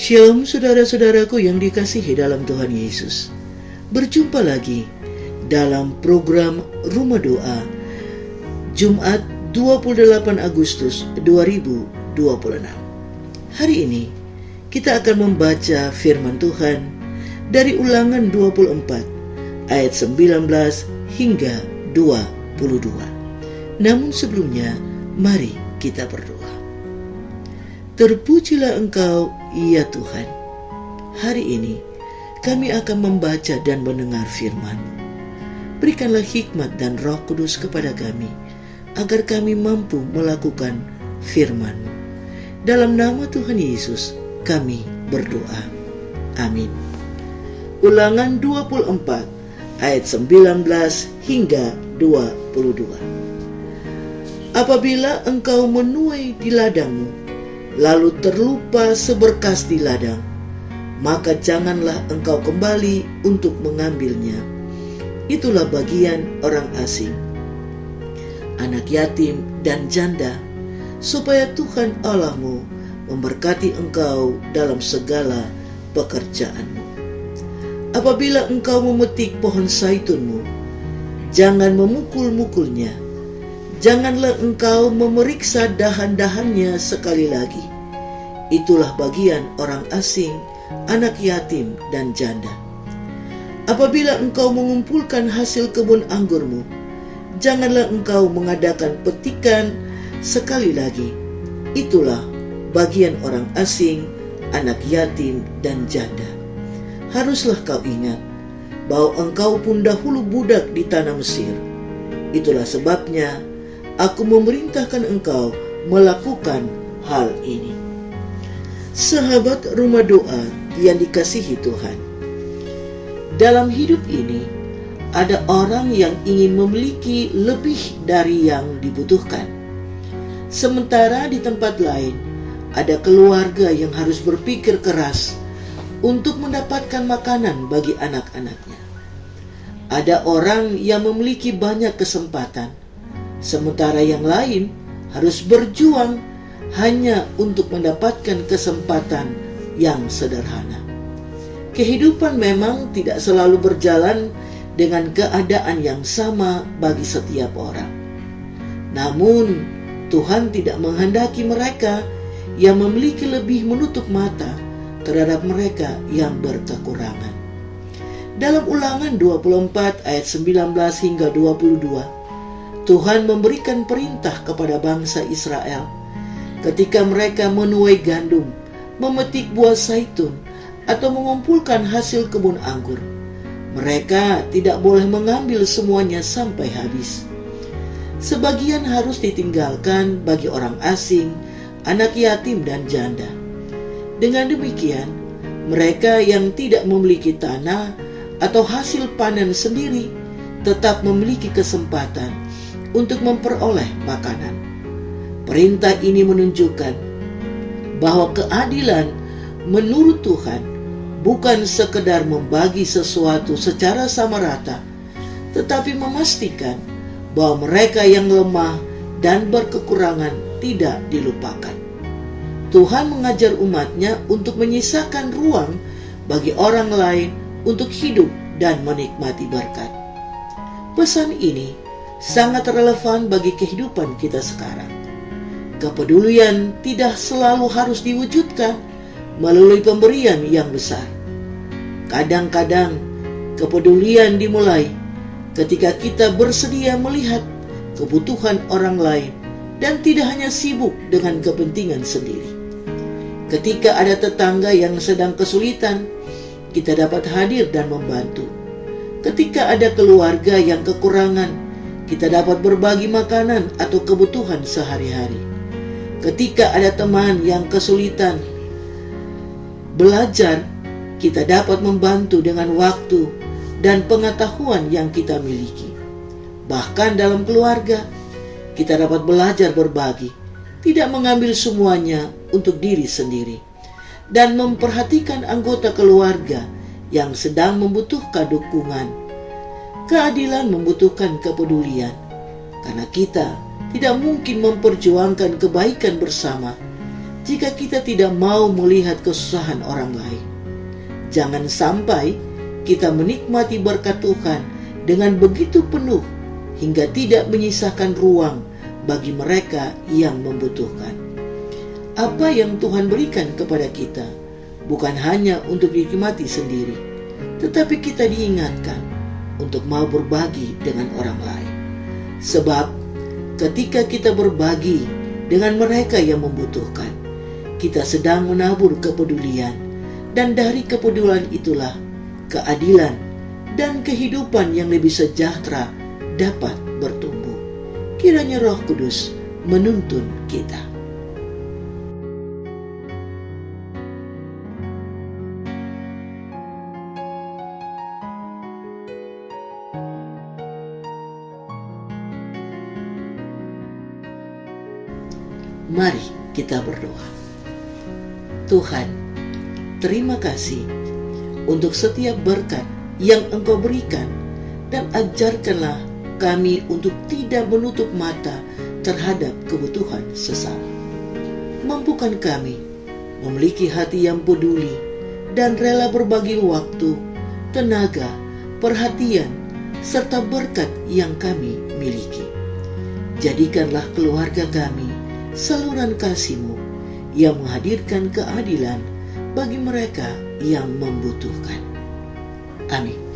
Shalom saudara-saudaraku yang dikasihi dalam Tuhan Yesus. Berjumpa lagi dalam program Rumah Doa Jumat 28 Agustus 2026. Hari ini kita akan membaca firman Tuhan dari Ulangan 24 ayat 19 hingga 22. Namun sebelumnya mari kita berdoa. Terpujilah Engkau, ya Tuhan. Hari ini kami akan membaca dan mendengar firman-Mu. Berikanlah hikmat dan Roh Kudus kepada kami, agar kami mampu melakukan firman-Mu. Dalam nama Tuhan Yesus kami berdoa. Amin. Ulangan 24 ayat 19 hingga 22. Apabila engkau menuai di ladangmu, lalu terlupa seberkas di ladang, maka janganlah engkau kembali untuk mengambilnya. Itulah bagian orang asing, anak yatim dan janda, supaya Tuhan Allahmu memberkati engkau dalam segala pekerjaanmu. Apabila engkau memetik pohon zaitunmu, jangan memukul-mukulnya. Janganlah engkau memeriksa dahan-dahannya sekali lagi. Itulah bagian orang asing, anak yatim dan janda. Apabila engkau mengumpulkan hasil kebun anggurmu, janganlah engkau mengadakan petikan sekali lagi. Itulah bagian orang asing, anak yatim dan janda. Haruslah kau ingat bahwa engkau pun dahulu budak di tanah Mesir. Itulah sebabnya Aku memerintahkan engkau melakukan hal ini. Sahabat Rumah Doa yang dikasihi Tuhan, dalam hidup ini ada orang yang ingin memiliki lebih dari yang dibutuhkan. Sementara di tempat lain ada keluarga yang harus berpikir keras untuk mendapatkan makanan bagi anak-anaknya. Ada orang yang memiliki banyak kesempatan, sementara yang lain harus berjuang hanya untuk mendapatkan kesempatan yang sederhana. Kehidupan memang tidak selalu berjalan dengan keadaan yang sama bagi setiap orang. Namun, Tuhan tidak menghendaki mereka yang memiliki lebih menutup mata terhadap mereka yang berkekurangan. Dalam Ulangan 24 ayat 19 hingga 22, Tuhan memberikan perintah kepada bangsa Israel ketika mereka menuai gandum, memetik buah zaitun, atau mengumpulkan hasil kebun anggur. Mereka tidak boleh mengambil semuanya sampai habis. Sebagian harus ditinggalkan bagi orang asing, anak yatim dan janda. Dengan demikian, mereka yang tidak memiliki tanah atau hasil panen sendiri tetap memiliki kesempatan untuk memperoleh makanan. Perintah ini menunjukkan bahwa keadilan menurut Tuhan bukan sekedar membagi sesuatu secara sama rata, tetapi memastikan bahwa mereka yang lemah dan berkekurangan tidak dilupakan. Tuhan mengajar umatnya untuk menyisakan ruang bagi orang lain untuk hidup dan menikmati berkat. Pesan ini sangat relevan bagi kehidupan kita sekarang. Kepedulian tidak selalu harus diwujudkan melalui pemberian yang besar. Kadang-kadang kepedulian dimulai ketika kita bersedia melihat kebutuhan orang lain dan tidak hanya sibuk dengan kepentingan sendiri. Ketika ada tetangga yang sedang kesulitan, kita dapat hadir dan membantu. Ketika ada keluarga yang kekurangan, kita dapat berbagi makanan atau kebutuhan sehari-hari. Ketika ada teman yang kesulitan belajar, kita dapat membantu dengan waktu dan pengetahuan yang kita miliki. Bahkan dalam keluarga, kita dapat belajar berbagi, tidak mengambil semuanya untuk diri sendiri, dan memperhatikan anggota keluarga yang sedang membutuhkan dukungan. Keadilan membutuhkan kepedulian, karena kita tidak mungkin memperjuangkan kebaikan bersama jika kita tidak mau melihat kesusahan orang lain. Jangan sampai kita menikmati berkat Tuhan dengan begitu penuh hingga tidak menyisakan ruang bagi mereka yang membutuhkan. Apa yang Tuhan berikan kepada kita bukan hanya untuk dinikmati sendiri, tetapi kita diingatkan untuk mau berbagi dengan orang lain. Sebab ketika kita berbagi dengan mereka yang membutuhkan, kita sedang menabur kepedulian, dan dari kepedulian itulah keadilan dan kehidupan yang lebih sejahtera dapat bertumbuh. Kiranya Roh Kudus menuntun kita. Mari kita berdoa. Tuhan, terima kasih untuk setiap berkat yang Engkau berikan, dan ajarkanlah kami untuk tidak menutup mata terhadap kebutuhan sesama. Mampukan kami memiliki hati yang peduli dan rela berbagi waktu, tenaga, perhatian, serta berkat yang kami miliki. Jadikanlah keluarga kami saluran kasih-Mu yang menghadirkan keadilan bagi mereka yang membutuhkan. Amin.